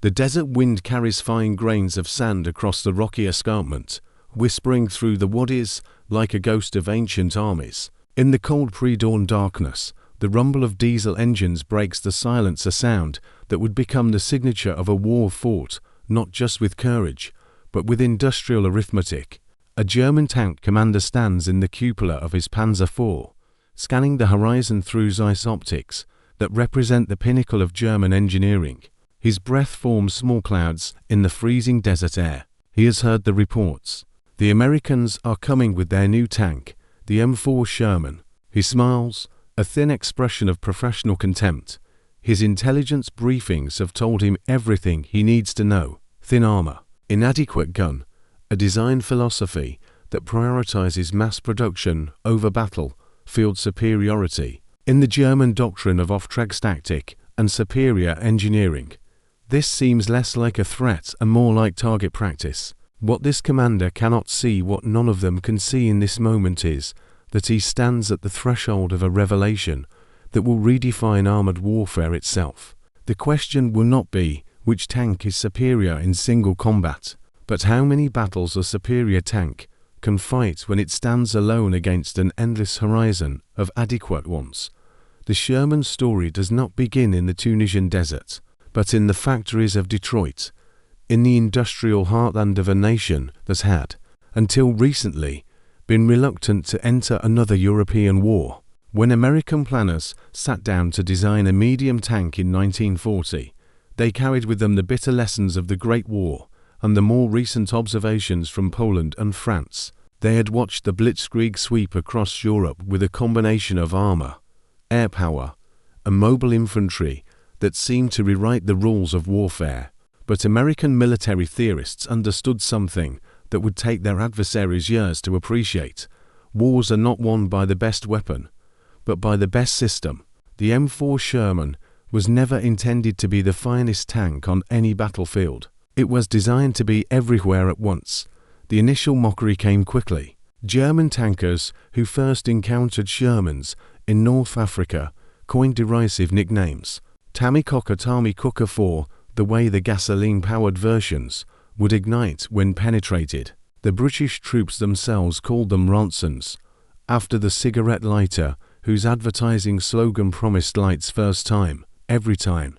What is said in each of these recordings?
The desert wind carries fine grains of sand across the rocky escarpment, whispering through the wadis like a ghost of ancient armies. In the cold pre-dawn darkness, the rumble of diesel engines breaks the silence, a sound that would become the signature of a war fought not just with courage, but with industrial arithmetic. A German tank commander stands in the cupola of his Panzer IV, scanning the horizon through Zeiss optics that represent the pinnacle of German engineering. His breath forms small clouds in the freezing desert air. He has heard the reports. The Americans are coming with their new tank, the M4 Sherman. He smiles, a thin expression of professional contempt. His intelligence briefings have told him everything he needs to know. Thin armor, inadequate gun, a design philosophy that prioritizes mass production over battlefield superiority. In the German doctrine of Auftragstactik and superior engineering, this seems less like a threat and more like target practice. What this commander cannot see, what none of them can see in this moment, is that he stands at the threshold of a revelation that will redefine armored warfare itself. The question will not be which tank is superior in single combat, but how many battles a superior tank can fight when it stands alone against an endless horizon of adequate ones. The Sherman story does not begin in the Tunisian desert, but in the factories of Detroit, in the industrial heartland of a nation that had, until recently, been reluctant to enter another European war. When American planners sat down to design a medium tank in 1940, they carried with them the bitter lessons of the Great War and the more recent observations from Poland and France. They had watched the blitzkrieg sweep across Europe with a combination of armor, air power, and mobile infantry that seemed to rewrite the rules of warfare. But American military theorists understood something that would take their adversaries years to appreciate. Wars are not won by the best weapon, but by the best system. The M4 Sherman was never intended to be the finest tank on any battlefield. It was designed to be everywhere at once. The initial mockery came quickly. German tankers who first encountered Shermans in North Africa coined derisive nicknames. Tammy Cocker 4, the way the gasoline-powered versions would ignite when penetrated. The British troops themselves called them Ronsons, after the cigarette lighter whose advertising slogan promised lights first time, every time.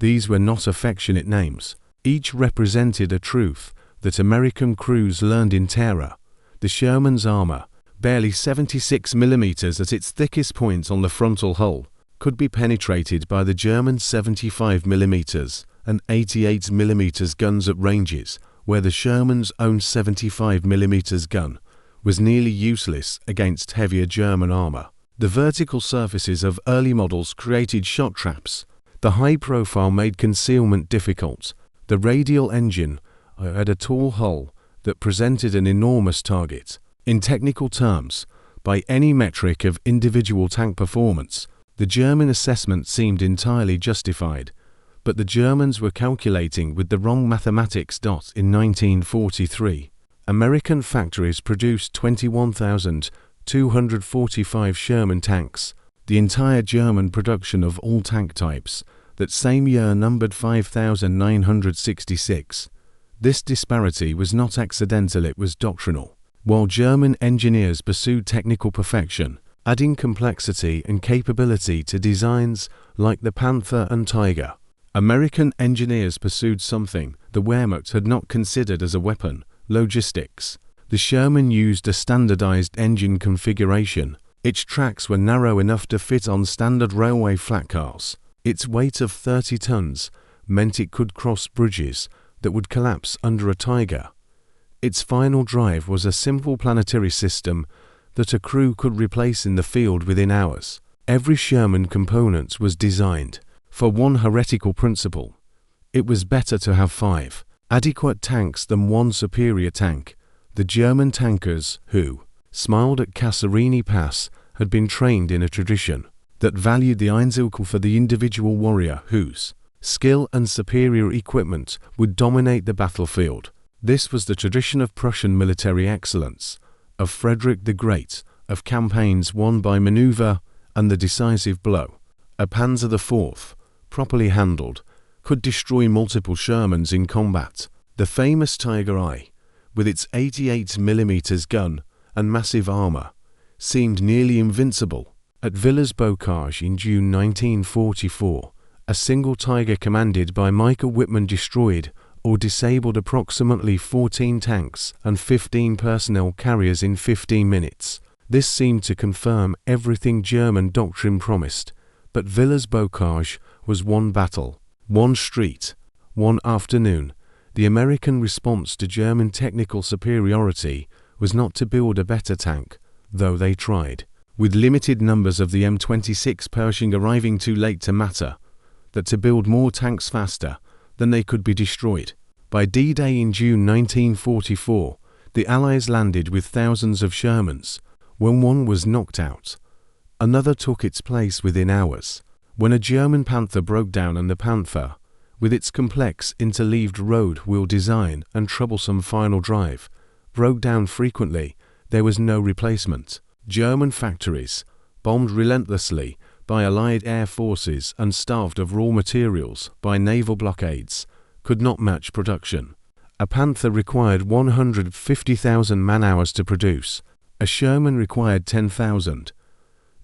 These were not affectionate names. Each represented a truth that American crews learned in terror. The Sherman's armor, barely 76 mm at its thickest point on the frontal hull, could be penetrated by the German 75 mm and 88 mm guns at ranges where the Sherman's own 75 mm gun was nearly useless against heavier German armor. The vertical surfaces of early models created shot traps. The high profile made concealment difficult. The radial engine had a tall hull that presented an enormous target. In technical terms, by any metric of individual tank performance, the German assessment seemed entirely justified, but the Germans were calculating with the wrong mathematics. In 1943, American factories produced 21,245 Sherman tanks, the entire German production of all tank types. That same year numbered 5,966. This disparity was not accidental, it was doctrinal. While German engineers pursued technical perfection, adding complexity and capability to designs like the Panther and Tiger, American engineers pursued something the Wehrmacht had not considered as a weapon: logistics. The Sherman used a standardized engine configuration. Its tracks were narrow enough to fit on standard railway flat cars. Its weight of 30 tons meant it could cross bridges that would collapse under a Tiger. Its final drive was a simple planetary system that a crew could replace in the field within hours. Every Sherman component was designed for one heretical principle: it was better to have 5 adequate tanks than one superior tank. The German tankers who smiled at Kasserine Pass had been trained in a tradition that valued the Einzelkill for the individual warrior whose skill and superior equipment would dominate the battlefield. This was the tradition of Prussian military excellence, of Frederick the Great, of campaigns won by maneuver and the decisive blow. A Panzer IV, properly handled, could destroy multiple Shermans in combat. The famous Tiger I, with its 88mm gun and massive armor, seemed nearly invincible. At Villers-Bocage in June 1944, a single Tiger commanded by Michael Whitman destroyed or disabled approximately 14 tanks and 15 personnel carriers in 15 minutes. This seemed to confirm everything German doctrine promised, but Villers-Bocage was one battle, one street, one afternoon. The American response to German technical superiority was not to build a better tank, though they tried. With limited numbers of the M26 Pershing arriving too late to matter, that to build more tanks faster than they could be destroyed. By D-Day in June 1944, the Allies landed with thousands of Shermans. When one was knocked out, another took its place within hours. When a German Panther broke down and the Panther, with its complex interleaved road wheel design and troublesome final drive, broke down frequently, there was no replacement. German factories, bombed relentlessly by Allied air forces and starved of raw materials by naval blockades, could not match production. A Panther required 150,000 man-hours to produce. A Sherman required 10,000.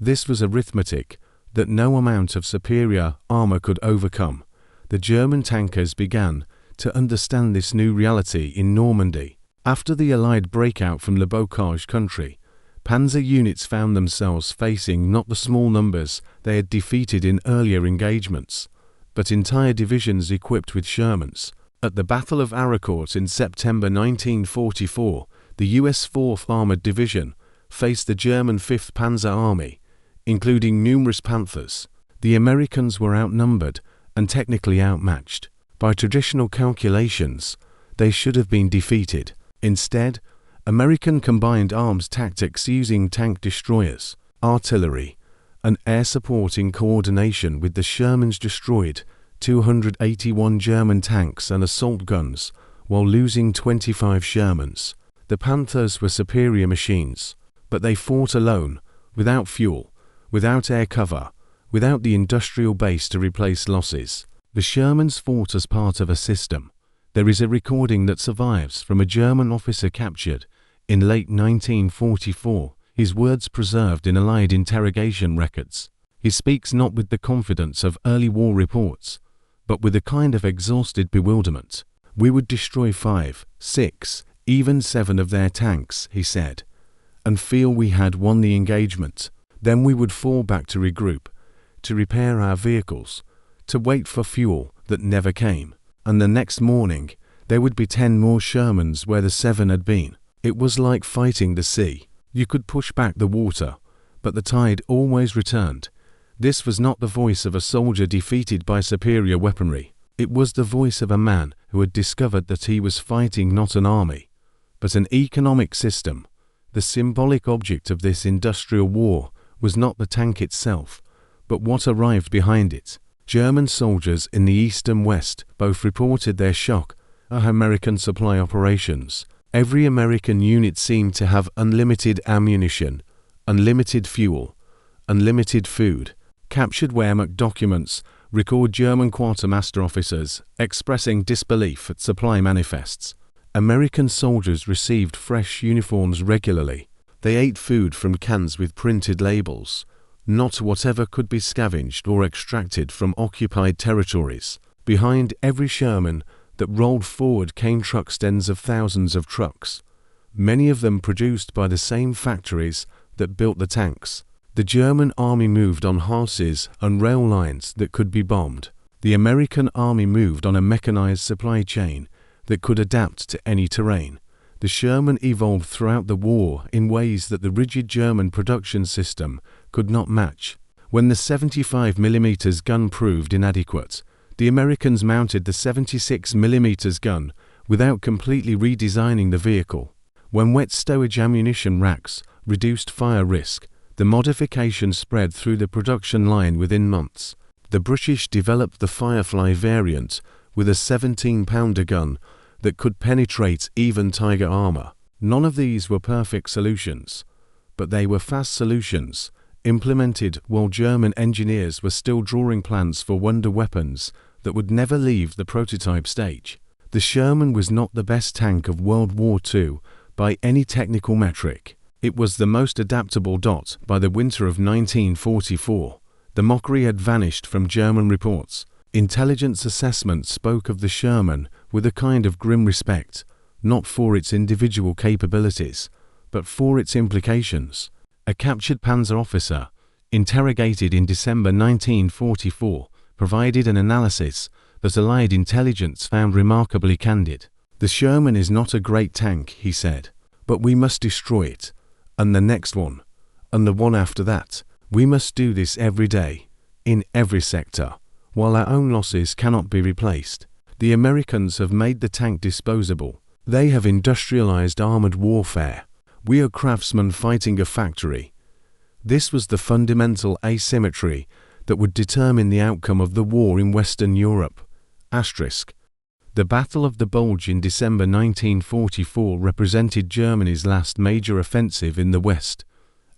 This was arithmetic that no amount of superior armor could overcome. The German tankers began to understand this new reality in Normandy. After the Allied breakout from the Bocage country, panzer units found themselves facing not the small numbers they had defeated in earlier engagements, but entire divisions equipped with Shermans. At the Battle of Aracourt in September 1944, the U.S. 4th Armored Division faced the German 5th Panzer Army, including numerous Panthers. The Americans were outnumbered and technically outmatched. By traditional calculations, they should have been defeated. Instead, American combined arms tactics using tank destroyers, artillery, and air support in coordination with the Shermans destroyed 281 German tanks and assault guns while losing 25 Shermans. The Panthers were superior machines, but they fought alone, without fuel, without air cover, without the industrial base to replace losses. The Shermans fought as part of a system. There is a recording that survives from a German officer captured in late 1944, his words preserved in Allied interrogation records. He speaks not with the confidence of early war reports, but with a kind of exhausted bewilderment. We would destroy 5, 6, even 7 of their tanks, he said, and feel we had won the engagement. Then we would fall back to regroup, to repair our vehicles, to wait for fuel that never came. And the next morning, there would be 10 more Shermans where the 7 had been. It was like fighting the sea. You could push back the water, but the tide always returned. This was not the voice of a soldier defeated by superior weaponry. It was the voice of a man who had discovered that he was fighting not an army, but an economic system. The symbolic object of this industrial war was not the tank itself, but what arrived behind it. German soldiers in the East and West both reported their shock at American supply operations. Every American unit seemed to have unlimited ammunition, unlimited fuel, unlimited food. Captured Wehrmacht documents record German quartermaster officers expressing disbelief at supply manifests. American soldiers received fresh uniforms regularly. They ate food from cans with printed labels, not whatever could be scavenged or extracted from occupied territories. Behind every Sherman that rolled forward came trucks, tens of thousands of trucks, many of them produced by the same factories that built the tanks. The German army moved on horses and rail lines that could be bombed. The American army moved on a mechanized supply chain that could adapt to any terrain. The Sherman evolved throughout the war in ways that the rigid German production system could not match. When the 75mm gun proved inadequate, the Americans mounted the 76mm gun without completely redesigning the vehicle. When wet stowage ammunition racks reduced fire risk, the modification spread through the production line within months. The British developed the Firefly variant with a 17-pounder gun that could penetrate even Tiger armor. None of these were perfect solutions, but they were fast solutions, implemented while German engineers were still drawing plans for wonder weapons that would never leave the prototype stage. The Sherman was not the best tank of World War II by any technical metric. It was the most adaptable. By the winter of 1944, the mockery had vanished from German reports. Intelligence assessments spoke of the Sherman with a kind of grim respect, not for its individual capabilities, but for its implications. A captured Panzer officer, interrogated in December 1944, provided an analysis that Allied intelligence found remarkably candid. "The Sherman is not a great tank," he said, "but we must destroy it, and the next one, and the one after that. We must do this every day, in every sector, while our own losses cannot be replaced. The Americans have made the tank disposable. They have industrialized armored warfare. We are craftsmen fighting a factory." This was the fundamental asymmetry that would determine the outcome of the war in Western Europe. The Battle of the Bulge in December 1944 represented Germany's last major offensive in the West,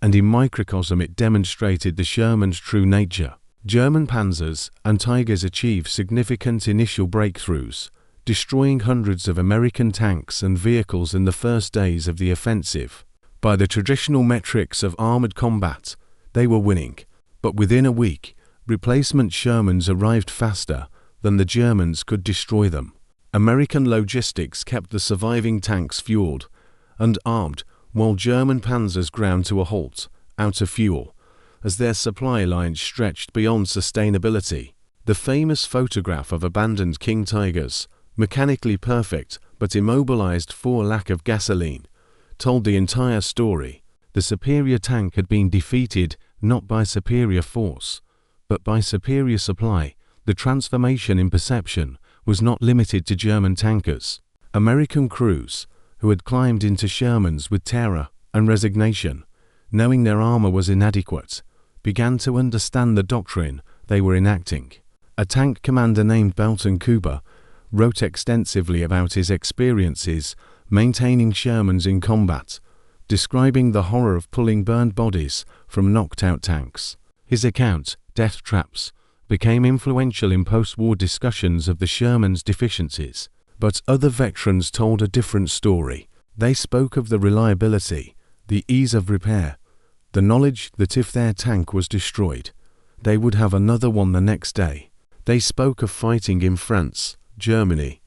and in microcosm it demonstrated the Sherman's true nature. German Panthers and Tigers achieved significant initial breakthroughs, destroying hundreds of American tanks and vehicles in the first days of the offensive. By the traditional metrics of armored combat, they were winning, but within a week, replacement Shermans arrived faster than the Germans could destroy them. American logistics kept the surviving tanks fueled and armed, while German panzers ground to a halt, out of fuel, as their supply lines stretched beyond sustainability. The famous photograph of abandoned King Tigers, mechanically perfect but immobilized for lack of gasoline, told the entire story. The superior tank had been defeated not by superior force, but by superior supply. The transformation in perception was not limited to German tankers. American crews, who had climbed into Shermans with terror and resignation, knowing their armor was inadequate, began to understand the doctrine they were enacting. A tank commander named Belton Cooper wrote extensively about his experiences maintaining Shermans in combat, describing the horror of pulling burned bodies from knocked-out tanks. His account, Death Traps, became influential in post-war discussions of the Sherman's deficiencies. But other veterans told a different story. They spoke of the reliability, the ease of repair, the knowledge that if their tank was destroyed, they would have another one the next day. They spoke of fighting in France, Germany,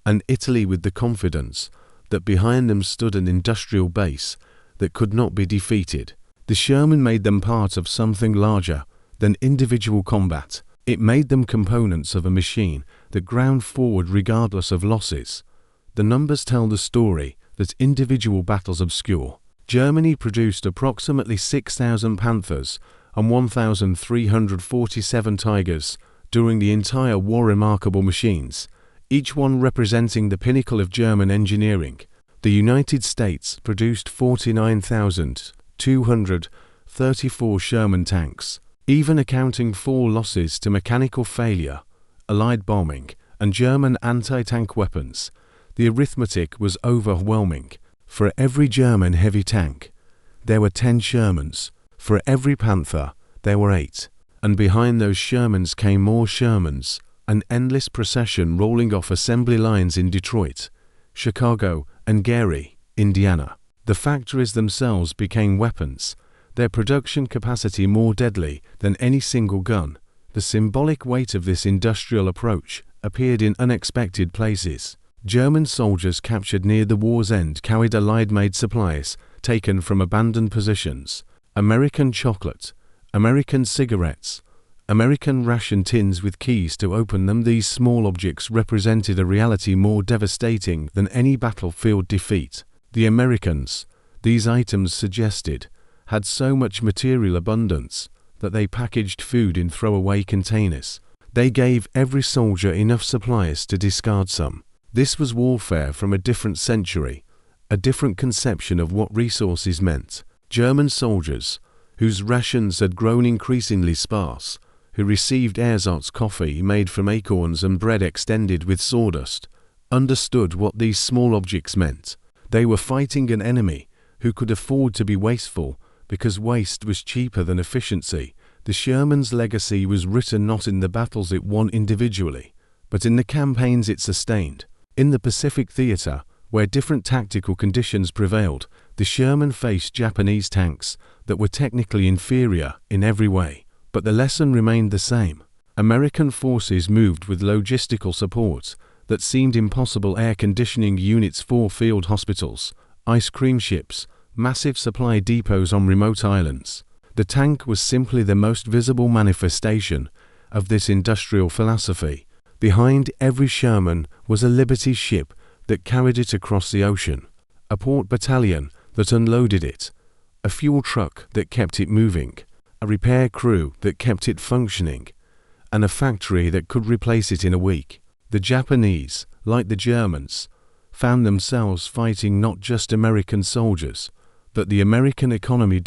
and Italy with the confidence that behind them stood an industrial base that could not be defeated. The Sherman made them part of something larger than individual combat. It made them components of a machine that ground forward regardless of losses. The numbers tell the story that individual battles obscure. Germany produced approximately 6,000 Panthers and 1,347 Tigers during the entire war. Remarkable machines, each one representing the pinnacle of German engineering. The United States produced 49,234 Sherman tanks. Even accounting for losses to mechanical failure, Allied bombing, and German anti-tank weapons, the arithmetic was overwhelming. For every German heavy tank, there were 10 Shermans. For every Panther, there were 8. And behind those Shermans came more Shermans, an endless procession rolling off assembly lines in Detroit, Chicago, and Gary, Indiana. The factories themselves became weapons, their production capacity more deadly than any single gun. The symbolic weight of this industrial approach appeared in unexpected places. German soldiers captured near the war's end carried Allied-made supplies taken from abandoned positions. American chocolate, American cigarettes, American ration tins with keys to open them. These small objects represented a reality more devastating than any battlefield defeat. The Americans, these items suggested, had so much material abundance that they packaged food in throwaway containers. They gave every soldier enough supplies to discard some. This was warfare from a different century, a different conception of what resources meant. German soldiers, whose rations had grown increasingly sparse, who received ersatz coffee made from acorns and bread extended with sawdust, understood what these small objects meant. They were fighting an enemy who could afford to be wasteful because waste was cheaper than efficiency. The Sherman's legacy was written not in the battles it won individually, but in the campaigns it sustained. In the Pacific Theater, where different tactical conditions prevailed, the Sherman faced Japanese tanks that were technically inferior in every way, but the lesson remained the same. American forces moved with logistical support that seemed impossible: air conditioning units for field hospitals, ice cream ships, massive supply depots on remote islands. The tank was simply the most visible manifestation of this industrial philosophy. Behind every Sherman was a Liberty ship that carried it across the ocean, a port battalion that unloaded it, a fuel truck that kept it moving, a repair crew that kept it functioning, and a factory that could replace it in a week. The Japanese, like the Germans, found themselves fighting not just American soldiers, but the American economy.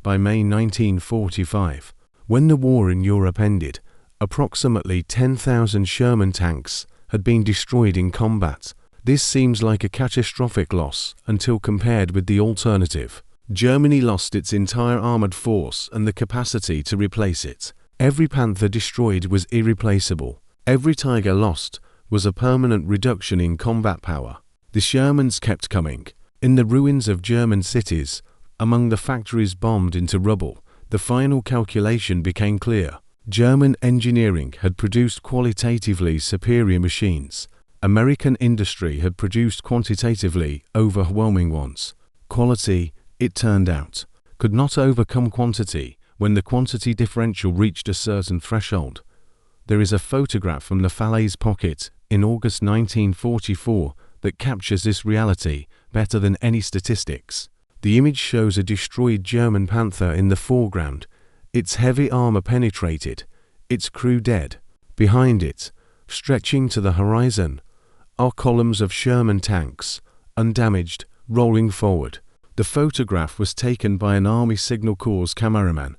By May 1945, when the war in Europe ended, approximately 10,000 Sherman tanks had been destroyed in combat. This seems like a catastrophic loss until compared with the alternative. Germany lost its entire armored force and the capacity to replace it. Every Panther destroyed was irreplaceable. Every Tiger lost was a permanent reduction in combat power. The Shermans kept coming. In the ruins of German cities, among the factories bombed into rubble, the final calculation became clear. German engineering had produced qualitatively superior machines. American industry had produced quantitatively overwhelming ones. Quality, it turned out, could not overcome quantity when the quantity differential reached a certain threshold. There is a photograph from the Falaise pocket in August 1944 that captures this reality better than any statistics. The image shows a destroyed German Panther in the foreground, its heavy armor penetrated, its crew dead. Behind it, stretching to the horizon, are columns of Sherman tanks, undamaged, rolling forward. The photograph was taken by an Army Signal Corps cameraman,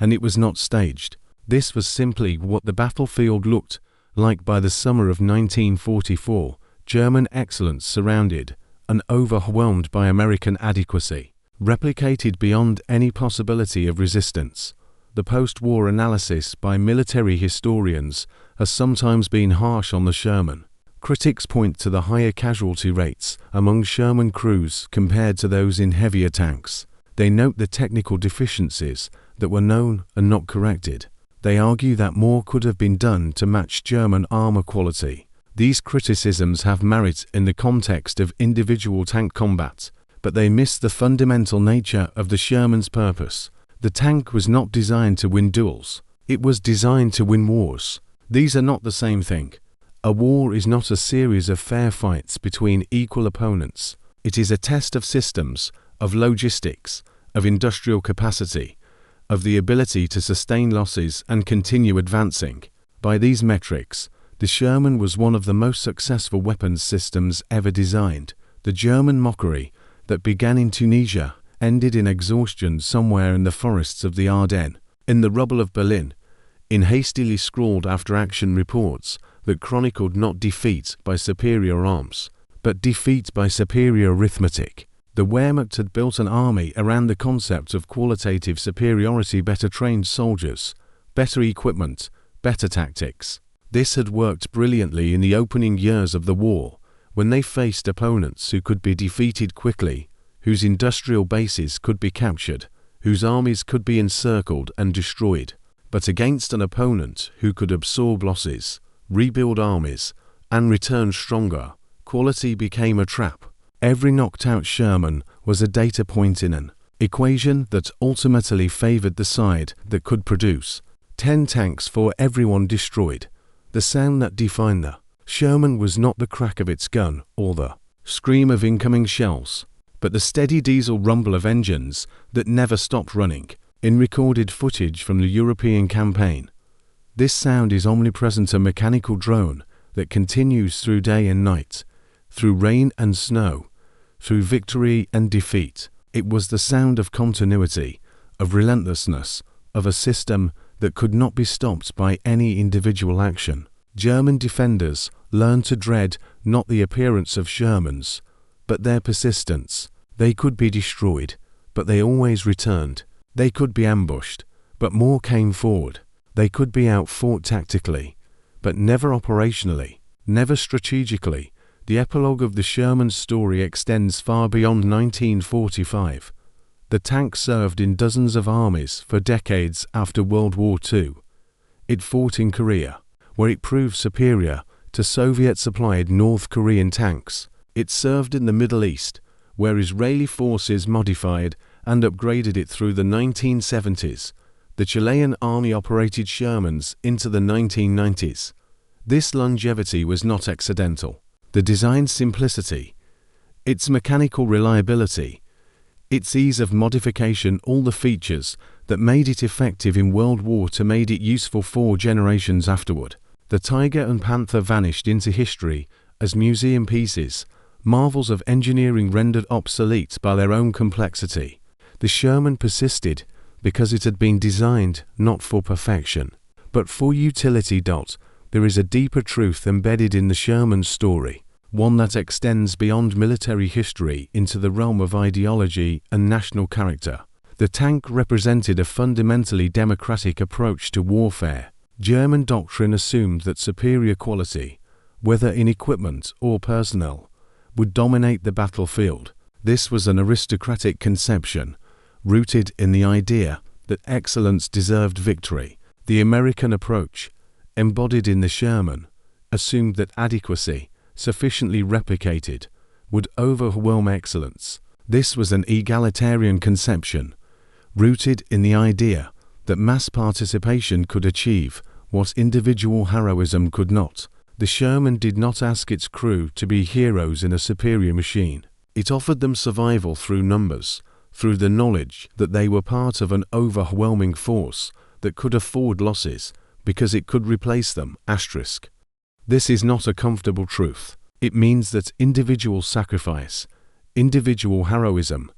and it was not staged. This was simply what the battlefield looked like by the summer of 1944. German excellence surrounded and overwhelmed by American adequacy, replicated beyond any possibility of resistance. The post-war analysis by military historians has sometimes been harsh on the Sherman. Critics point to the higher casualty rates among Sherman crews compared to those in heavier tanks. They note the technical deficiencies that were known and not corrected. They argue that more could have been done to match German armor quality. These criticisms have merit in the context of individual tank combat, but they miss the fundamental nature of the Sherman's purpose. The tank was not designed to win duels. It was designed to win wars. These are not the same thing. A war is not a series of fair fights between equal opponents. It is a test of systems, of logistics, of industrial capacity, of the ability to sustain losses and continue advancing. By these metrics, the Sherman was one of the most successful weapons systems ever designed. The German mockery that began in Tunisia ended in exhaustion somewhere in the forests of the Ardennes, in the rubble of Berlin, in hastily scrawled after-action reports that chronicled not defeat by superior arms, but defeat by superior arithmetic. The Wehrmacht had built an army around the concept of qualitative superiority: better trained soldiers, better equipment, better tactics. This had worked brilliantly in the opening years of the war, when they faced opponents who could be defeated quickly, whose industrial bases could be captured, whose armies could be encircled and destroyed. But against an opponent who could absorb losses, rebuild armies, and return stronger, quality became a trap. Every knocked-out Sherman was a data point in an equation that ultimately favored the side that could produce 10 tanks for everyone destroyed. The sound that defined the Sherman was not the crack of its gun or the scream of incoming shells, but the steady diesel rumble of engines that never stopped running. In recorded footage from the European campaign, this sound is omnipresent: a mechanical drone that continues through day and night, through rain and snow, through victory and defeat. It was the sound of continuity, of relentlessness, of a system that could not be stopped by any individual action. German defenders learned to dread not the appearance of Shermans, but their persistence. They could be destroyed, but they always returned. They could be ambushed, But more came forward. They could be outfought tactically, but never operationally, never strategically. The epilogue of the Sherman story extends far beyond 1945. The tank served in dozens of armies for decades after World War II. It fought in Korea, where it proved superior to Soviet-supplied North Korean tanks. It served in the Middle East, where Israeli forces modified and upgraded it through the 1970s. The Chilean army operated Shermans into the 1990s. This longevity was not accidental. The design's simplicity, its mechanical reliability, its ease of modification, all the features that made it effective in World War II made it useful 4 generations afterward. The Tiger and Panther vanished into history as museum pieces, marvels of engineering rendered obsolete by their own complexity. The Sherman persisted because it had been designed not for perfection, but for utility. There is a deeper truth embedded in the Sherman story, one that extends beyond military history into the realm of ideology and national character. The tank represented a fundamentally democratic approach to warfare. German doctrine assumed that superior quality, whether in equipment or personnel, would dominate the battlefield. This was an aristocratic conception, rooted in the idea that excellence deserved victory. The American approach, embodied in the Sherman, assumed that adequacy, sufficiently replicated, would overwhelm excellence. This was an egalitarian conception, rooted in the idea that mass participation could achieve what individual heroism could not. The Sherman did not ask its crew to be heroes in a superior machine. It offered them survival through numbers, through the knowledge that they were part of an overwhelming force that could afford losses because it could replace them. This is not a comfortable truth. It means that individual sacrifice, individual heroism,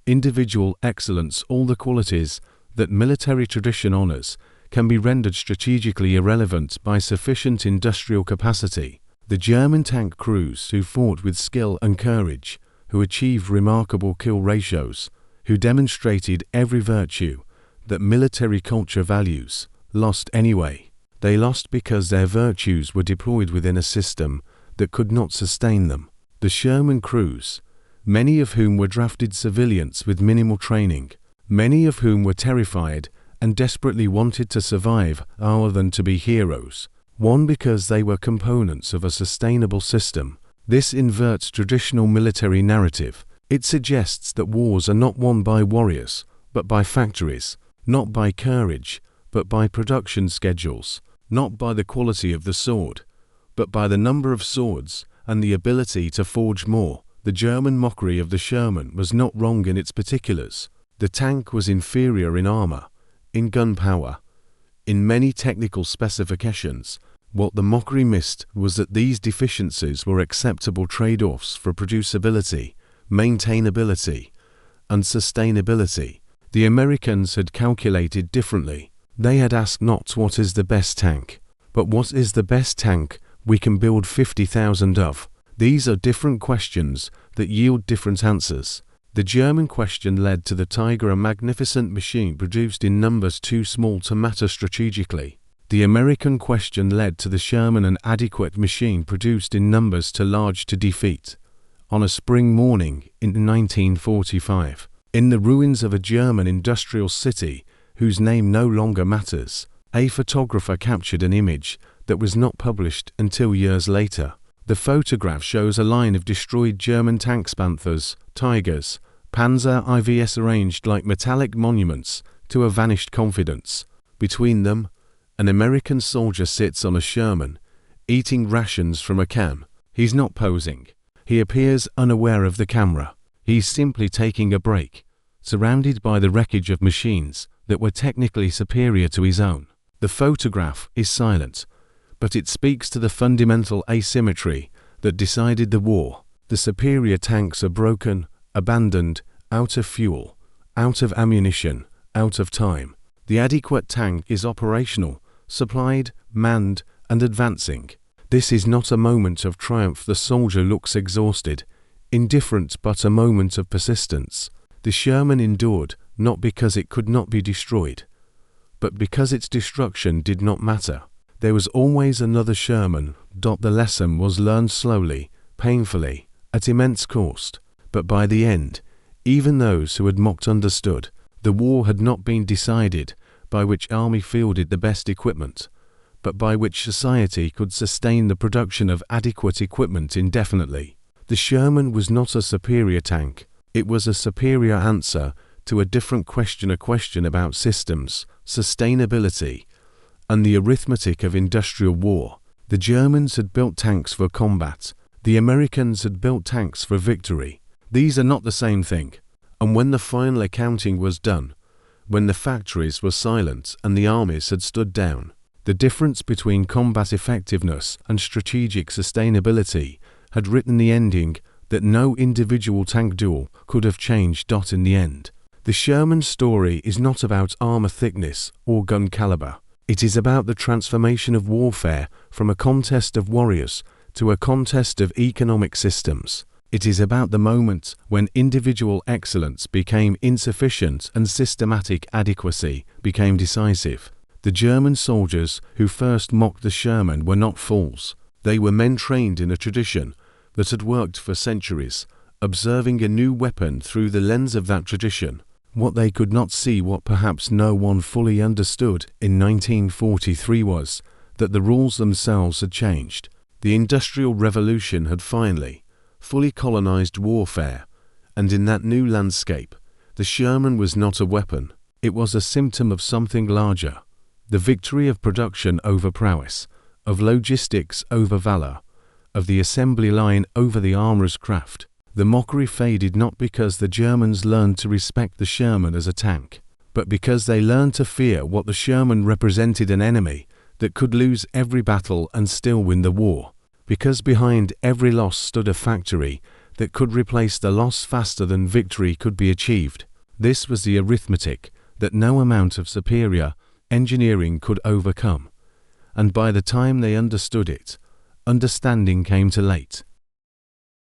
individual excellence, all the qualities that military tradition honors, can be rendered strategically irrelevant by sufficient industrial capacity. The German tank crews who fought with skill and courage, who achieved remarkable kill ratios, who demonstrated every virtue that military culture values, lost anyway. They lost because their virtues were deployed within a system that could not sustain them. The Sherman crews, many of whom were drafted civilians with minimal training, many of whom were terrified and desperately wanted to survive rather than to be heroes. One, because they were components of a sustainable system. This inverts traditional military narrative. It suggests that wars are not won by warriors, but by factories, not by courage, but by production schedules, not by the quality of the sword, but by the number of swords and the ability to forge more. The German mockery of the Sherman was not wrong in its particulars. The tank was inferior in armor, in gunpowder, in many technical specifications. What the mockery missed was that these deficiencies were acceptable trade-offs for producibility, maintainability, and sustainability. The Americans had calculated differently. They had asked not what is the best tank, but what is the best tank we can build 50,000 of. These are different questions that yield different answers. The German question led to the Tiger, a magnificent machine produced in numbers too small to matter strategically. The American question led to the Sherman, an adequate machine produced in numbers too large to defeat. On a spring morning in 1945, in the ruins of a German industrial city whose name no longer matters, a photographer captured an image that was not published until years later. The photograph shows a line of destroyed German tanks, Panthers, Tigers, Panzer IVs arranged like metallic monuments to a vanished confidence. Between them, an American soldier sits on a Sherman, eating rations from a can. He's not posing. He appears unaware of the camera. He's simply taking a break, surrounded by the wreckage of machines that were technically superior to his own. The photograph is silent, but it speaks to the fundamental asymmetry that decided the war. The superior tanks are broken, abandoned, out of fuel, out of ammunition, out of time. The adequate tank is operational, supplied, manned, and advancing. This is not a moment of triumph. The soldier looks exhausted, indifferent, but a moment of persistence. The Sherman endured, not because it could not be destroyed, but because its destruction did not matter. There was always another Sherman. The lesson was learned slowly, painfully, at immense cost, but by the end, even those who had mocked understood. The war had not been decided by which army fielded the best equipment, but by which society could sustain the production of adequate equipment indefinitely. The Sherman was not a superior tank, it was a superior answer to a different question, a question about systems, sustainability, and the arithmetic of industrial war. The Germans had built tanks for combat, the Americans had built tanks for victory. These are not the same thing, and when the final accounting was done, when the factories were silent and the armies had stood down, the difference between combat effectiveness and strategic sustainability had written the ending that no individual tank duel could have changed. In the end, the Sherman story is not about armor thickness or gun caliber. It is about the transformation of warfare from a contest of warriors to a contest of economic systems. It is about the moment when individual excellence became insufficient and systematic adequacy became decisive. The German soldiers who first mocked the Sherman were not fools. They were men trained in a tradition that had worked for centuries, observing a new weapon through the lens of that tradition. What they could not see, what perhaps no one fully understood in 1943, was that the rules themselves had changed. The Industrial Revolution had fully colonized warfare, and in that new landscape, the Sherman was not a weapon. It was a symptom of something larger. The victory of production over prowess, of logistics over valor, of the assembly line over the armorer's craft. The mockery faded not because the Germans learned to respect the Sherman as a tank, but because they learned to fear what the Sherman represented: an enemy that could lose every battle and still win the war. Because behind every loss stood a factory that could replace the loss faster than victory could be achieved. This was the arithmetic that no amount of superior engineering could overcome, and by the time they understood it, understanding came too late.